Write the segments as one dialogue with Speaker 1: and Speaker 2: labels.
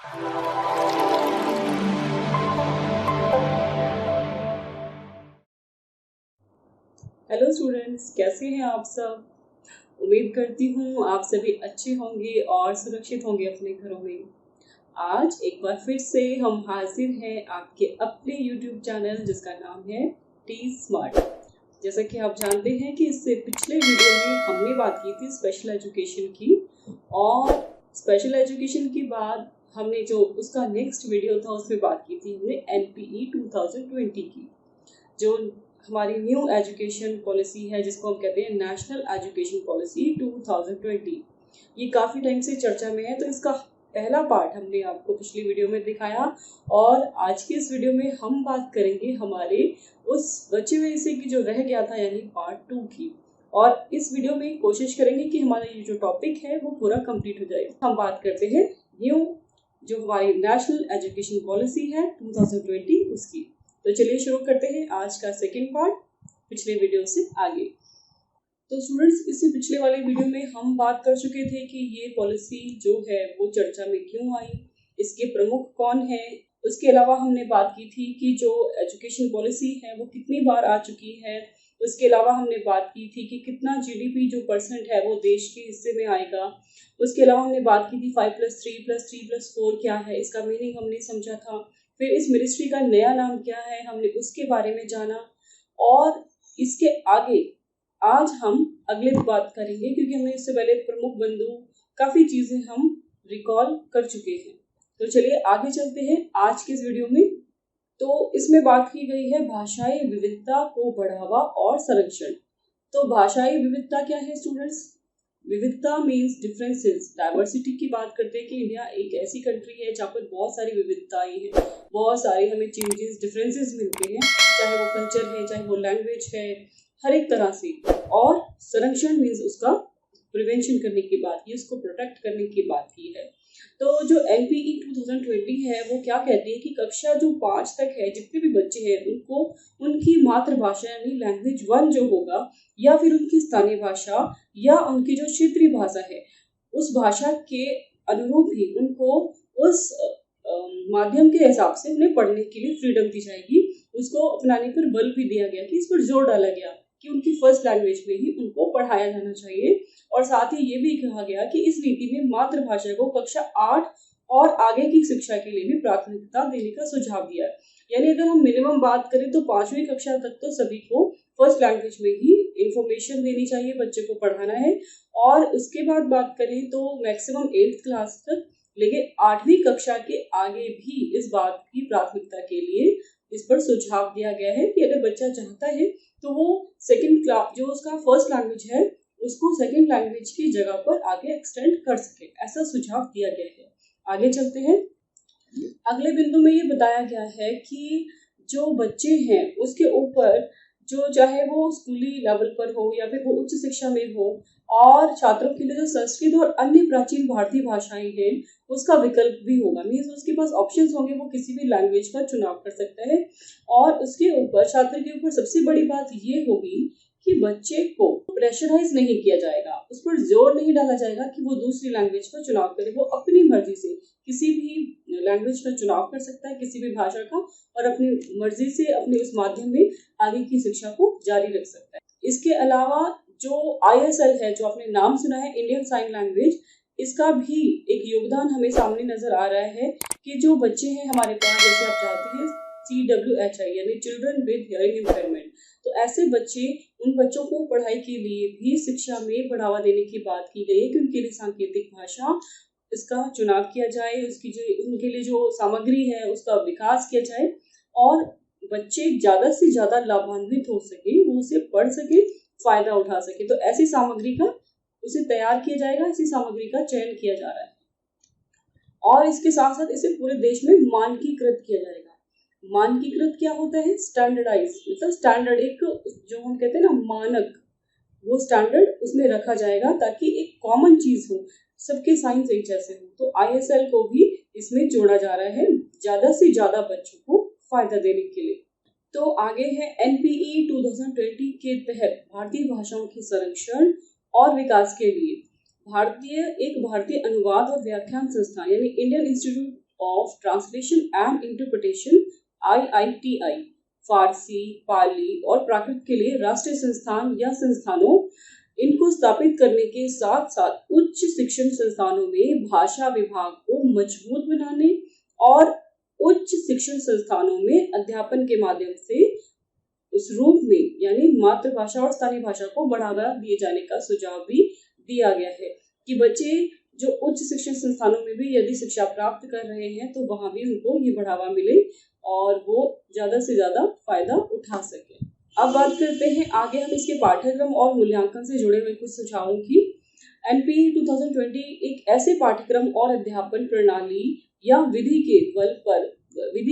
Speaker 1: Hello students, कैसे हैं आप सब। उम्मीद करती हूँ आप सभी अच्छे होंगे और सुरक्षित होंगे अपने घरों में। आज एक बार फिर से हम हाजिर हैं आपके अपने YouTube चैनल जिसका नाम है टी स्मार्ट। जैसा कि आप जानते हैं कि इससे पिछले वीडियो में हमने बात की थी स्पेशल एजुकेशन की, और स्पेशल एजुकेशन के बाद हमने जो उसका नेक्स्ट वीडियो था उसमें बात की थी हमने NPE 2020 की, जो हमारी न्यू एजुकेशन पॉलिसी है जिसको हम कहते हैं नेशनल एजुकेशन पॉलिसी 2020। ये काफ़ी टाइम से चर्चा में है, तो इसका पहला पार्ट हमने आपको पिछली वीडियो में दिखाया, और आज की इस वीडियो में हम बात करेंगे हमारे उस बचे हुए हिस्से की जो रह गया था, यानी पार्ट 2 की। और इस वीडियो में कोशिश करेंगे कि हमारा ये जो टॉपिक है वो पूरा कंप्लीट हो जाए। हम बात करते हैं न्यू जो हमारी नेशनल एजुकेशन पॉलिसी है 2020 उसकी। तो चलिए शुरू करते हैं आज का सेकंड पार्ट पिछले वीडियो से आगे। तो स्टूडेंट्स, इससे पिछले वाले वीडियो में हम बात कर चुके थे कि ये पॉलिसी जो है वो चर्चा में क्यों आई, इसके प्रमुख कौन है। उसके अलावा हमने बात की थी कि जो एजुकेशन पॉलिसी है वो कितनी बार आ चुकी है। उसके अलावा हमने बात की थी कि कितना GDP जो % है वो देश के हिस्से में आएगा। उसके अलावा हमने बात की थी 5+3+3+4 क्या है, इसका मीनिंग हमने समझा था। फिर इस मिनिस्ट्री का नया नाम क्या है, हमने उसके बारे में जाना। और इसके आगे आज हम अगले बात करेंगे, क्योंकि हमने इससे पहले प्रमुख बिंदु काफ़ी चीज़ें हम रिकॉल कर चुके हैं। तो चलिए आगे चलते हैं आज के इस वीडियो में। तो इसमें बात की गई है भाषाई विविधता को बढ़ावा और संरक्षण। तो भाषाई विविधता क्या है स्टूडेंट्स? विविधता मीन्स डिफरेंसेस, डाइवर्सिटी की बात करते हैं कि इंडिया एक ऐसी कंट्री है जहाँ पर बहुत सारी विविधताएं हैं, बहुत सारे हमें चेंजेस डिफरेंसेस मिलते हैं, चाहे वो कल्चर है, चाहे वो लैंग्वेज है, हर एक तरह से। और संरक्षण मीन्स उसका प्रिवेंशन करने की बात की, उसको प्रोटेक्ट करने की बात की है। तो जो NPE 2020 है वो क्या कहती है कि कक्षा जो 5 तक है जितने भी बच्चे हैं उनको उनकी मातृभाषा यानी लैंग्वेज 1 जो होगा, या फिर उनकी स्थानीय भाषा या उनकी जो क्षेत्रीय भाषा है उस भाषा के अनुरूप ही उनको उस माध्यम के हिसाब से उन्हें पढ़ने के लिए फ्रीडम दी जाएगी। उसको अपनाने पर बल भी दिया गया कि इस पर जोर डाला गया कि उनकी फर्स्ट लैंग्वेज में ही उनको पढ़ाया जाना चाहिए। और साथ ही ये भी कहा गया कि इस नीति में मातृभाषा को कक्षा 8 और आगे की शिक्षा के लिए भी प्राथमिकता देने का सुझाव दिया। यानी अगर हम मिनिमम बात करें तो 5वीं कक्षा तक तो सभी को फर्स्ट लैंग्वेज में ही इंफॉर्मेशन देनी चाहिए, बच्चे को पढ़ाना है। और उसके बाद बात करें तो मैक्सिमम 8th क्लास तक, लेकिन 8वीं कक्षा के आगे भी इस बात की प्राथमिकता के लिए इस पर सुझाव दिया गया है कि अगर बच्चा चाहता है तो वो सेकंड क्लास जो उसका फर्स्ट लैंग्वेज है उसको सेकंड लैंग्वेज की जगह पर आगे एक्सटेंड कर सके, ऐसा सुझाव दिया गया है। आगे चलते हैं। अगले बिंदु में ये बताया गया है कि जो बच्चे हैं उसके ऊपर जो चाहे वो स्कूली लेवल पर हो या फिर वो उच्च शिक्षा में हो, और छात्रों के लिए जो संस्कृत और अन्य प्राचीन भारतीय भाषाएं हैं उसका विकल्प भी होगा। मीन्स उसके पास ऑप्शंस होंगे, वो किसी भी लैंग्वेज का चुनाव कर सकता है। और उसके ऊपर छात्र के ऊपर सबसे बड़ी बात ये होगी कि बच्चे को प्रेशराइज नहीं किया जाएगा, उस पर जोर नहीं डाला जाएगा कि वो दूसरी लैंग्वेज का चुनाव करे। वो अपनी मर्जी से किसी भी लैंग्वेज का चुनाव कर सकता है, किसी भी भाषा का, और अपनी मर्जी से अपने उस माध्यम में आगे की शिक्षा को जारी रख सकता है। इसके अलावा जो ISL है, जो आपने नाम सुना है, इंडियन साइन लैंग्वेज, इसका भी एक योगदान हमें सामने नजर आ रहा है कि जो बच्चे हैं हमारे पास, जैसे आप जानते हैं CWHI यानी चिल्ड्रन विद हियरिंग इम्पेयरमेंट, तो ऐसे बच्चे, उन बच्चों को पढ़ाई के लिए भी शिक्षा में बढ़ावा देने की बात की गई है कि उनके लिए सांकेतिक भाषा इसका चुनाव किया जाए, उसकी जो उनके लिए जो सामग्री है उसका विकास किया जाए, और बच्चे ज़्यादा से ज़्यादा लाभान्वित हो सके, वो उसे पढ़ सके, फायदा उठा सके। तो ऐसी सामग्री का उसे तैयार किया जाएगा, ऐसी सामग्री का चयन किया जा रहा है, और इसके साथ साथ इसे पूरे देश में मानकीकृत किया जाएगा। मानकीकृत क्या होता है? स्टैंडर्डाइज, मतलब स्टैंडर्ड, एक जो हम कहते हैं ना मानक, वो स्टैंडर्ड उसमें रखा जाएगा ताकि एक कॉमन चीज हो, सबके साइंस एक जैसे हो। तो ISL को भी इसमें जोड़ा जा रहा है ज्यादा से ज्यादा बच्चों को फायदा देने के लिए। तो आगे है NPE 2020 के तहत भारतीय भाषाओं के संरक्षण और विकास के लिए भारतीय अनुवाद और व्याख्यान संस्थान यानी Indian institute of translation and interpretation IITI फारसी, पाली और प्राकृत के लिए राष्ट्रीय संस्थान या संस्थानों इनको स्थापित करने के साथ साथ उच्च शिक्षण संस्थानों में भाषा विभाग को मजबूत बनाने और उच्च शिक्षण संस्थानों में अध्यापन के माध्यम से उस रूप में यानी मातृभाषा और स्थानीय भाषा को बढ़ावा दिए जाने का सुझाव भी दिया गया है कि बच्चे जो उच्च शिक्षण संस्थानों में भी यदि शिक्षा प्राप्त कर रहे हैं तो वहां भी उनको ये बढ़ावा मिले और वो ज्यादा से ज्यादा फायदा उठा सके। अब बात करते हैं आगे हम इसके पाठ्यक्रम और मूल्यांकन से जुड़े हुए कुछ सुझावों की। NPE 2020 एक ऐसे पाठ्यक्रम और अध्यापन प्रणाली या विधि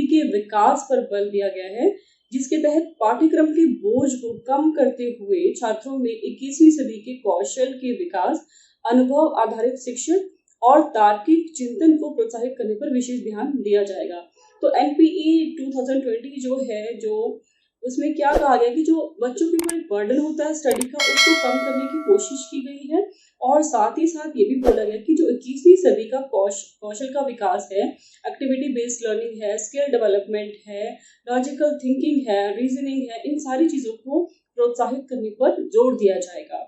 Speaker 1: के विकास पर बल दिया गया है जिसके तहत पाठ्यक्रम के बोझ को कम करते हुए छात्रों में 21वीं सदी के कौशल के विकास, अनुभव आधारित शिक्षण और तार्किक चिंतन को प्रोत्साहित करने पर विशेष ध्यान दिया जाएगा। तो NPE 2020 जो उसमें क्या कहा गया कि जो बच्चों के ऊपर बर्डन होता है स्टडी का उसको कम करने की कोशिश की गई है और साथ ही साथ ये भी बोला गया कि जो 21वीं सदी का कौशल का विकास है, एक्टिविटी बेस्ड लर्निंग है, स्किल डेवलपमेंट है, लॉजिकल थिंकिंग है, रीजनिंग है, इन सारी चीजों को प्रोत्साहित करने पर जोर दिया जाएगा।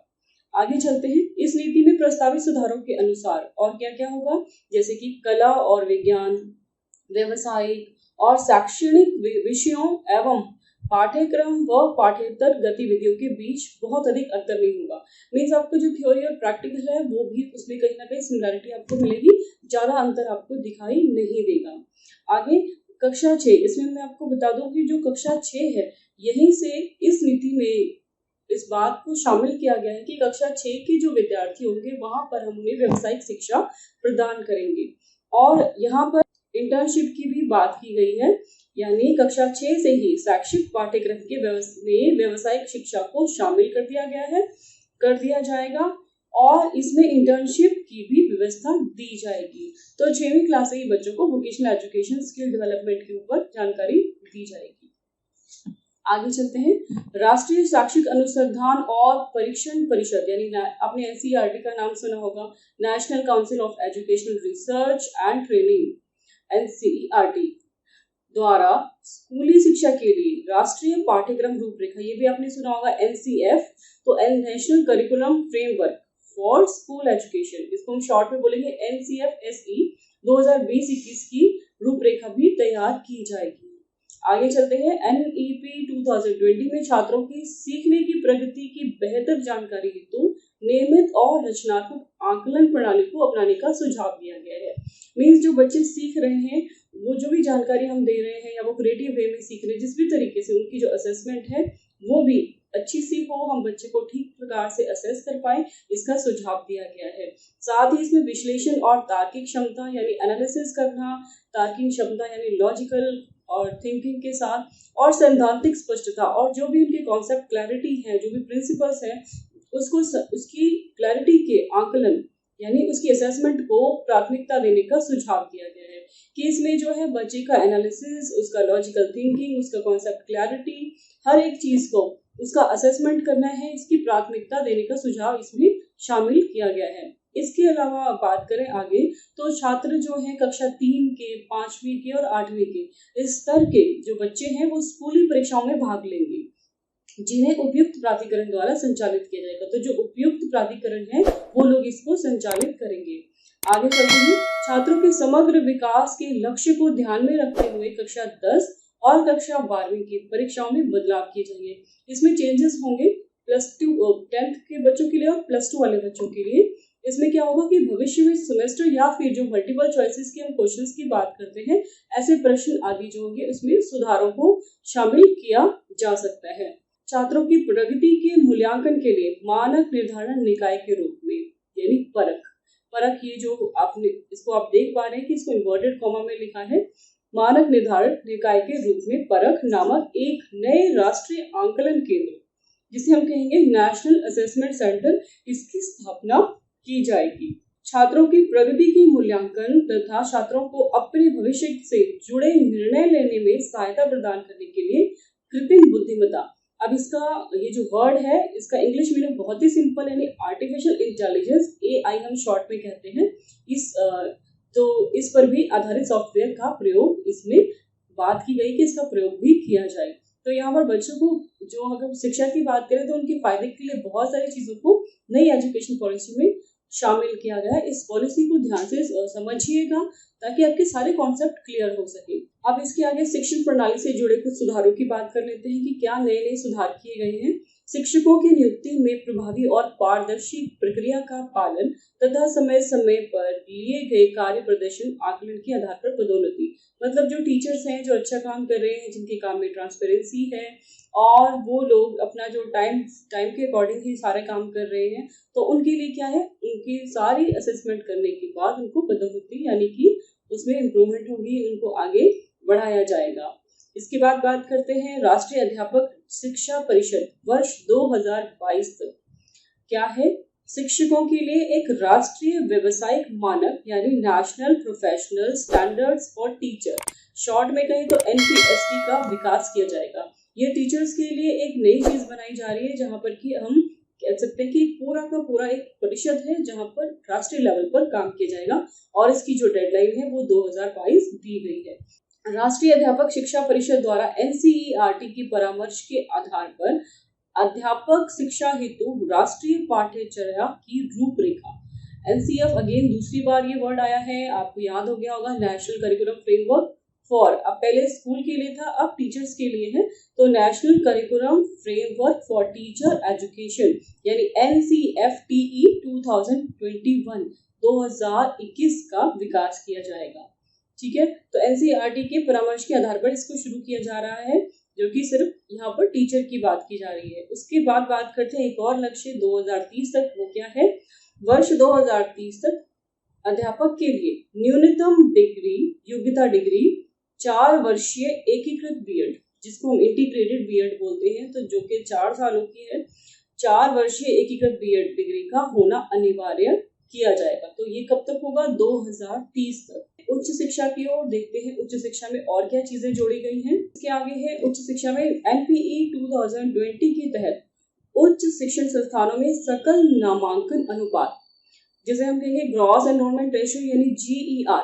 Speaker 1: आगे चलते हैं। इस नीति में प्रस्तावित सुधारों के अनुसार और क्या क्या होगा, जैसे कि कला और विज्ञान, व्यवसायिक और शैक्षणिक विषयों एवं पाठ्यक्रम व पाठ्येतर गतिविधियों के बीच बहुत अधिक अंतर नहीं होगा। मीन्स आपको जो थ्योरी और प्रैक्टिकल है वो भी उसमें कहीं ना कहीं सिमिलरिटी आपको मिलेगी, ज्यादा अंतर आपको दिखाई नहीं देगा। आगे कक्षा 6, इसमें मैं आपको बता दूं कि जो कक्षा 6 है यहीं से इस नीति में इस बात को शामिल किया गया है कि कक्षा 6 के जो विद्यार्थी होंगे वहां पर हम उन्हें व्यावसायिक शिक्षा प्रदान करेंगे और यहाँ पर इंटर्नशिप की भी बात की गई है, यानी कक्षा 6 से ही शैक्षिक पाठ्यक्रम के व्यावसायिक शिक्षा को शामिल कर दिया जाएगा और इसमें इंटर्नशिप की भी व्यवस्था दी जाएगी। तो 6वीं क्लास से ही बच्चों को वोकेशनल एजुकेशन स्किल डेवलपमेंट के ऊपर जानकारी दी जाएगी। आगे चलते हैं। राष्ट्रीय शैक्षिक अनुसंधान और परीक्षण परिषद यानी आपने NCERT का नाम सुना होगा, national council of educational research and training NCERT द्वारा स्कूली शिक्षा के लिए राष्ट्रीय पाठ्यक्रम रूपरेखा, ये भी आपने सुना होगा NCF, तो national curriculum framework for school education, इसको हम शॉर्ट में बोलेंगे NCF-SE 2020-21 की रूपरेखा भी तैयार की जाएगी। आगे चलते हैं। NEP 2020 में छात्रों की सीखने की प्रगति की बेहतर जानकारी हेतु नियमित और रचनात्मक आकलन प्रणाली को अपनाने का सुझाव दिया गया है। मीन्स जो बच्चे सीख रहे हैं वो जो भी जानकारी हम दे रहे हैं या वो क्रिएटिव वे में सीख रहे हैं, जिस भी तरीके से उनकी जो असेसमेंट है वो भी अच्छी सी हो, हम बच्चे को ठीक प्रकार से असेस कर पाए, इसका सुझाव दिया गया है। साथ ही इसमें विश्लेषण और तार्किक क्षमता यानी एनालिसिस करना, तार्किक क्षमता यानी लॉजिकल और थिंकिंग के साथ और सैद्धांतिक स्पष्टता और जो भी उनके कॉन्सेप्ट क्लैरिटी है, जो भी प्रिंसिपल्स है उसकी क्लैरिटी के आकलन यानी उसकी असेसमेंट को प्राथमिकता देने का सुझाव दिया गया है कि इसमें जो है बच्चे का एनालिसिस, उसका लॉजिकल थिंकिंग, उसका कॉन्सेप्ट क्लैरिटी, हर एक चीज को उसका असेसमेंट करना है, इसकी प्राथमिकता देने का सुझाव इसमें शामिल किया गया है। इसके अलावा बात करें आगे तो छात्र जो हैं कक्षा 3 के, 5वीं के और 8वीं के इस स्तर के जो बच्चे हैं वो स्कूली परीक्षाओं में भाग लेंगे जिन्हें उपयुक्त प्राधिकरण द्वारा संचालित किया जाएगा। तो जो उपयुक्त प्राधिकरण है वो लोग इसको संचालित करेंगे। आगे चलते हैं। छात्रों के समग्र विकास के लक्ष्य को ध्यान में रखते हुए कक्षा 10 और कक्षा 12वीं की परीक्षाओं में बदलाव किए जाएंगे। इसमें चेंजेस होंगे +2 10th के बच्चों के लिए और +2 वाले बच्चों के लिए। इसमें क्या होगा कि भविष्य में सेमेस्टर या फिर जो मल्टीपल चॉइसेस के हम क्वेश्चंस की बात करते हैं, ऐसे प्रश्न आदि जो होंगे उसमें सुधारों को शामिल किया जा सकता है। छात्रों की प्रगति के मूल्यांकन के लिए मानक निर्धारण निकाय के रूप में यानी परख, ये जो आपने इसको आप देख पा रहे हैं कि इसको इन्वर्टेड कॉमा में लिखा है, मानक निर्धारण निकाय के रूप में परख नामक एक नए राष्ट्रीय आंकलन केंद्र जिसे हम कहेंगे नेशनल असेसमेंट सेंटर, इसकी स्थापना की जाएगी। छात्रों की प्रगति के मूल्यांकन तथा छात्रों को अपने भविष्य से जुड़े निर्णय लेने में सहायता प्रदान करने के लिए कृत्रिम बुद्धिमत्ता, अब इसका ये जो वर्ड है इसका इंग्लिश मीनिंग बहुत ही सिंपल यानी आर्टिफिशियल इंटेलिजेंस, AI हम शॉर्ट में कहते हैं। इस तो इस पर भी आधारित सॉफ्टवेयर का प्रयोग इसमें बात की गई कि इसका प्रयोग भी किया जाए। तो यहाँ पर बच्चों को जो अगर शिक्षा की बात करें तो उनके फायदे के लिए बहुत सारी चीजों को नई एजुकेशन पॉलिसी में शामिल किया गया है। इस पॉलिसी को ध्यान से समझिएगा ताकि आपके सारे कॉन्सेप्ट क्लियर हो सके। अब इसके आगे शिक्षण प्रणाली से जुड़े कुछ सुधारों की बात कर लेते हैं कि क्या नए नए सुधार किए गए हैं। शिक्षकों की नियुक्ति में प्रभावी और पारदर्शी प्रक्रिया का पालन तथा समय समय पर लिए गए कार्य प्रदर्शन आकलन के आधार पर पदोन्नति। मतलब जो टीचर्स हैं जो अच्छा काम कर रहे हैं, जिनके काम में ट्रांसपेरेंसी है और वो लोग अपना जो टाइम के अकॉर्डिंग ही सारे काम कर रहे हैं, तो उनके लिए क्या है, उनकी सारी असेसमेंट करने के बाद उनको पदोन्नति यानी कि उसमें इम्प्रूवमेंट होगी, उनको आगे बढ़ाया जाएगा। इसके बाद बात करते हैं राष्ट्रीय अध्यापक शिक्षा परिषद वर्ष 2022 तक क्या है, शिक्षकों के लिए एक राष्ट्रीय व्यवसायिक मानक यानी national professional standards for teacher, short में कहें तो NPST का विकास किया जाएगा। ये टीचर्स के लिए एक नई चीज बनाई जा रही है जहां पर कि हम कह सकते हैं कि पूरा का पूरा एक परिषद है जहां पर राष्ट्रीय लेवल पर काम किया जाएगा और इसकी जो डेडलाइन है वो 2022 दी गई है। राष्ट्रीय अध्यापक शिक्षा परिषद द्वारा NCERT की परामर्श के आधार पर अध्यापक शिक्षा हेतु राष्ट्रीय पाठ्यचर्या की रूपरेखा, NCF अगेन दूसरी बार ये वर्ड आया है, आपको याद हो गया होगा, नेशनल करिकुलम फ्रेमवर्क फॉर, अब पहले स्कूल के लिए था, अब टीचर्स के लिए है, तो national curriculum framework for teacher education यानी NCFTE 2021 का विकास किया जाएगा। ठीक है, तो NCERT के परामर्श के आधार पर इसको शुरू किया जा रहा है, जो कि सिर्फ यहाँ पर टीचर की बात की जा रही है। उसके बाद बात करते हैं एक और लक्ष्य 2030 तक, वो क्या है, वर्ष 2030 तक अध्यापक के लिए न्यूनतम डिग्री योग्यता डिग्री 4 वर्षीय एकीकृत बीएड, जिसको हम इंटीग्रेटेड बीएड बोलते हैं, तो जो कि 4 सालों की है, 4 वर्षीय एकीकृत बीएड डिग्री का होना अनिवार्य किया जाएगा। तो ये कब तक होगा, 2030 तक। उच्च शिक्षा की ओर देखते हैं, उच्च शिक्षा में और क्या चीजें जोड़ी गई हैं। इसके आगे है उच्च शिक्षा में NPE 2020 के तहत उच्च शिक्षण संस्थानों में सकल नामांकन अनुपात, जिसे हम कहेंगे ग्रॉस एनरोलमेंट रेशियो यानी GER,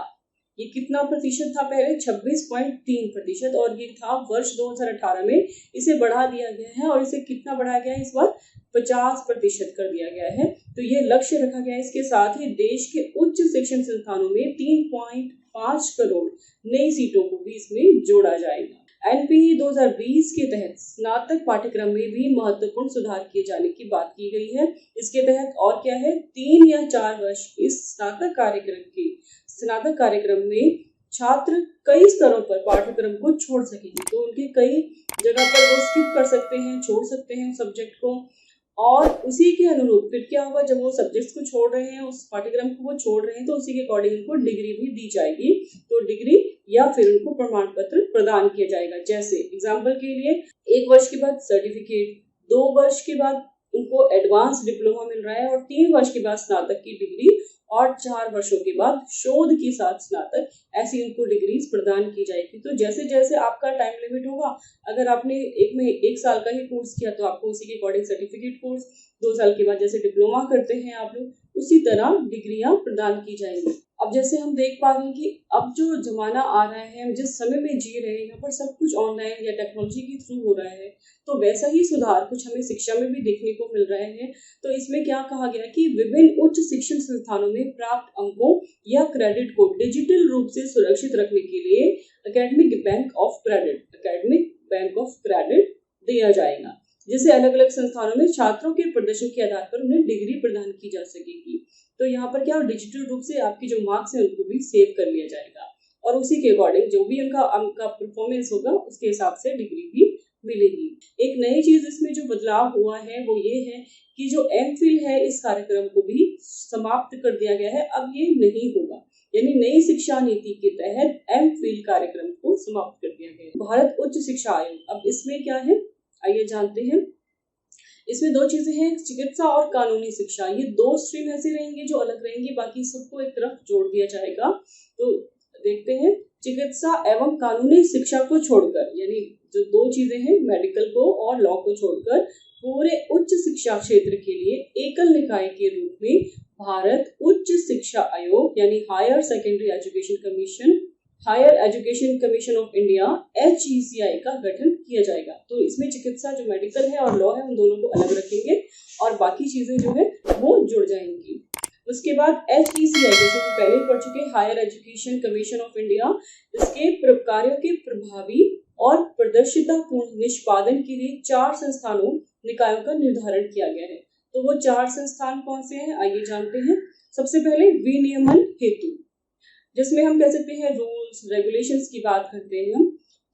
Speaker 1: ये कितना प्रतिशत था, पहले 26.3% और ये था वर्ष 2018 में, इसे बढ़ा दिया गया है और इसे कितना बढ़ाया गया है, इस बार 50% कर दिया गया है। तो ये लक्ष्य रखा गया है। इसके साथ ही देश के उच्च शिक्षण संस्थानों में 3.5 करोड़ नई सीटों को भी इसमें जोड़ा जाएगा। NPE 2020 के तहत स्नातक पाठ्यक्रम में भी महत्वपूर्ण सुधार किए जाने की बात की गई है। इसके तहत और क्या है, 3 या 4 वर्ष इस स्नातक कार्यक्रम में छात्र कई स्तरों पर पाठ्यक्रम को छोड़ सकेंगे, तो उनके कई जगह पर वो स्किप कर सकते हैं, छोड़ सकते हैं सब्जेक्ट को, और उसी के अनुरूप फिर क्या होगा, जब वो सब्जेक्ट्स को छोड़ रहे हैं, उस पाठ्यक्रम को वो छोड़ रहे हैं, तो उसी के अकॉर्डिंग उनको डिग्री भी दी जाएगी। तो डिग्री या फिर उनको प्रमाण पत्र प्रदान किया जाएगा। जैसे एग्जाम्पल के लिए 1 वर्ष के बाद सर्टिफिकेट, 2 वर्ष के बाद उनको एडवांस डिप्लोमा मिल रहा है और 3 वर्ष के बाद स्नातक की डिग्री और 4 वर्षों के बाद शोध के साथ स्नातक, ऐसी उनको डिग्रीज प्रदान की जाएगी। तो जैसे जैसे आपका टाइम लिमिट होगा, अगर आपने 1 साल का ही कोर्स किया तो आपको उसी के अकॉर्डिंग सर्टिफिकेट कोर्स, 2 साल के बाद जैसे डिप्लोमा करते हैं आप लोग, उसी तरह डिग्रियां प्रदान की जाएंगी। अब जैसे हम देख पा रहे हैं कि अब जो जमाना आ रहा है, हम जिस समय में जी रहे हैं, यहाँ पर सब कुछ ऑनलाइन या टेक्नोलॉजी के थ्रू हो रहा है, तो वैसा ही सुधार कुछ हमें शिक्षा में भी देखने को मिल रहे हैं। तो इसमें क्या कहा गया कि विभिन्न उच्च शिक्षण संस्थानों में प्राप्त अंकों या क्रेडिट को डिजिटल रूप से सुरक्षित रखने के लिए एकेडमिक बैंक ऑफ क्रेडिट दिया जाएगा, जिससे अलग अलग संस्थानों में छात्रों के प्रदर्शन के आधार पर उन्हें डिग्री प्रदान की जा सकेगी। तो यहाँ पर क्या, डिजिटल रूप से आपकी जो मार्क्स हैं उनको भी सेव कर लिया जाएगा और उसी के अकॉर्डिंग जो भी उनका परफॉर्मेंस होगा उसके हिसाब से डिग्री भी मिलेगी। एक नई चीज इसमें जो बदलाव हुआ है वो ये है कि जो MPhil है इस कार्यक्रम को भी समाप्त कर दिया गया है, अब ये नहीं होगा, यानी नई शिक्षा नीति के तहत MPhil कार्यक्रम को समाप्त कर दिया गया है। भारत उच्च शिक्षा आयोग, अब इसमें क्या है आइए जानते हैं। इसमें 2 चीजें हैं, चिकित्सा और कानूनी शिक्षा, ये 2 स्ट्रीम ऐसे रहेंगी जो अलग रहेंगी, बाकी सबको एक तरफ जोड़ दिया जाएगा। तो देखते हैं, चिकित्सा एवं कानूनी शिक्षा को छोड़कर, यानी जो 2 चीजें हैं मेडिकल को और लॉ को छोड़कर, पूरे उच्च शिक्षा क्षेत्र के लिए एकल निकाय के रूप में भारत उच्च शिक्षा आयोग यानी higher secondary education commission, higher education commission of India HECI का गठन किया जाएगा। तो इसमें चिकित्सा जो मेडिकल है और लॉ है उन दोनों को अलग रखेंगे और बाकी चीजें जो है वो जुड़ जाएंगी। उसके बाद HECI जैसे कि पहले पढ़ चुके higher education commission of India, इसके कार्यों के प्रभावी और प्रदर्शितापूर्ण निष्पादन के लिए 4 संस्थानों निकायों का निर्धारण किया गया है। तो वो 4 संस्थान कौन से हैं आइए जानते हैं। सबसे पहले विनियमन हेतु, जिसमें हम कह सकते हैं रूल्स रेगुलेशंस की बात करते हैं हम,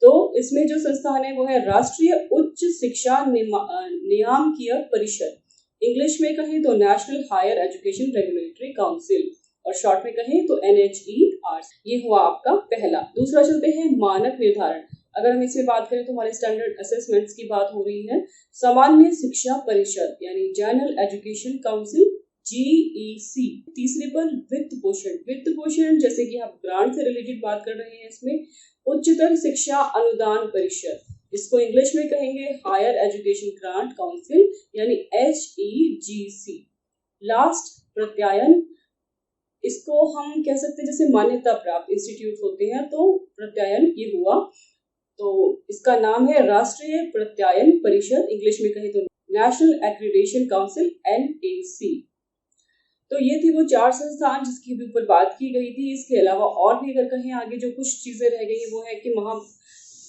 Speaker 1: तो इसमें जो संस्थान है वो है राष्ट्रीय उच्च शिक्षा नियामकीय परिषद, इंग्लिश में कहें तो national higher education regulatory council और शॉर्ट में कहें तो NHERC। ये हुआ आपका पहला। दूसरा चलते हैं मानक निर्धारण। अगर हम इसमें बात करें तो हमारे स्टैंडर्ड असेसमेंट्स की बात हो रही है। सामान्य शिक्षा परिषद यानी जनरल एजुकेशन काउंसिल GEC। तीसरे पर वित्त पोषण। वित्त पोषण जैसे कि आप ग्रांट से रिलेटेड बात कर रहे हैं, इसमें उच्चतर शिक्षा अनुदान परिषद, इसको इंग्लिश में कहेंगे हायर एजुकेशन ग्रांट काउंसिल यानी HEGC। लास्ट प्रत्यायन, इसको हम कह सकते हैं जैसे मान्यता प्राप्त इंस्टीट्यूट होते हैं तो प्रत्यायन ये हुआ, तो इसका नाम है राष्ट्रीय प्रत्यायन परिषद, इंग्लिश में कहें तो नेशनल एक्रीडेशन काउंसिल NAC। तो ये थी वो 4 संस्थान जिसकी भी ऊपर बात की गई थी। इसके अलावा और भी अगर कहें आगे जो कुछ चीजें रह गई वो है कि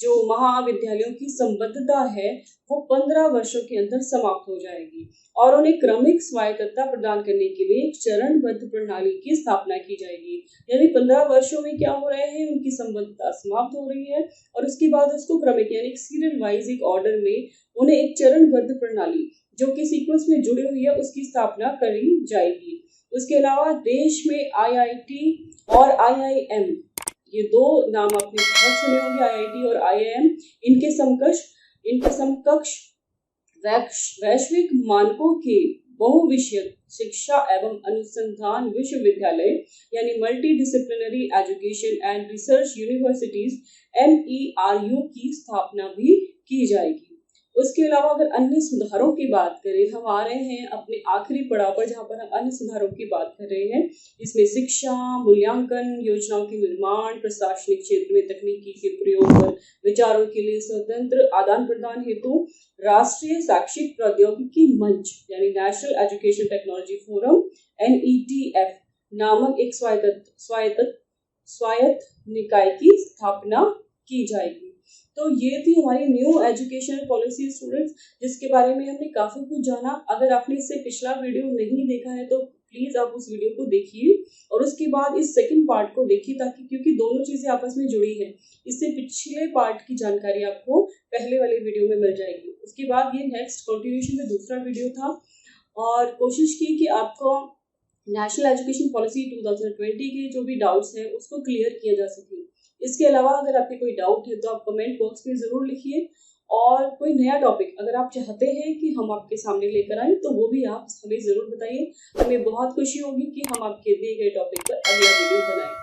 Speaker 1: जो महाविद्यालयों की संबद्धता है वो 15 वर्षों के अंदर समाप्त हो जाएगी और उन्हें क्रमिक स्वायत्तता प्रदान करने के लिए एक चरणबद्ध प्रणाली की स्थापना की जाएगी। यानी 15 वर्षों में क्या हो रहे हैं, उनकी संबद्धता समाप्त हो रही है और उसके बाद उसको क्रमिक यानी सीरियल वाइज एक ऑर्डर में उन्हें एक चरणबद्ध प्रणाली जो कि सीक्वेंस में जुड़ी हुई है उसकी स्थापना करी जाएगी। उसके अलावा देश में IIT और IIM, ये 2 नाम आपने बहुत सुने होंगे, IIT और IIM, इनके समकक्ष वैश्विक मानकों के बहुविषयक शिक्षा एवं अनुसंधान विश्वविद्यालय यानी multi disciplinary education and research universities MERU की स्थापना भी की जाएगी। उसके अलावा अगर अन्य सुधारों की बात करें, हम आ रहे हैं अपने आखिरी पड़ाव पर जहां पर हम अन्य सुधारों की बात कर रहे हैं। इसमें शिक्षा मूल्यांकन योजनाओं के निर्माण, प्रशासनिक क्षेत्र में तकनीकी के प्रयोग पर विचारों के लिए स्वतंत्र आदान प्रदान हेतु राष्ट्रीय शैक्षिक प्रौद्योगिकी मंच यानी national education technology forum NETF नामक एक स्वायत्त निकाय की स्थापना की जाएगी। तो ये थी हमारी न्यू एजुकेशन पॉलिसी स्टूडेंट्स, जिसके बारे में हमने काफी कुछ जाना। अगर आपने इससे पिछला वीडियो नहीं देखा है तो प्लीज आप उस वीडियो को देखिए और उसके बाद इस सेकंड पार्ट को देखिए, ताकि क्योंकि दोनों चीजें आपस में जुड़ी हैं। इससे पिछले पार्ट की जानकारी आपको पहले वाले वीडियो में मिल जाएगी। उसके बाद ये नेक्स्ट कंटिन्यूएशन में दूसरा वीडियो था और कोशिश की कि आपको नेशनल एजुकेशन पॉलिसी 2020 के जो भी डाउट्स हैं उसको क्लियर किया जा सके। इसके अलावा अगर आपके कोई डाउट है तो आप कमेंट बॉक्स में जरूर लिखिए और कोई नया टॉपिक अगर आप चाहते हैं कि हम आपके सामने लेकर आए तो वो भी आप हमें जरूर बताइए। हमें बहुत खुशी होगी कि हम आपके दिए गए टॉपिक पर अगला वीडियो बनाएं।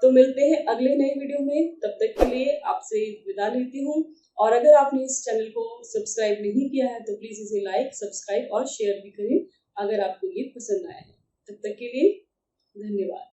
Speaker 1: तो मिलते हैं अगले नए वीडियो में, तब तक के लिए आपसे विदा लेती हूँ। और अगर आपने इस चैनल को सब्सक्राइब नहीं किया है तो प्लीज इसे लाइक सब्सक्राइब और शेयर भी करें अगर आपको ये पसंद आया है। तब तक के लिए धन्यवाद।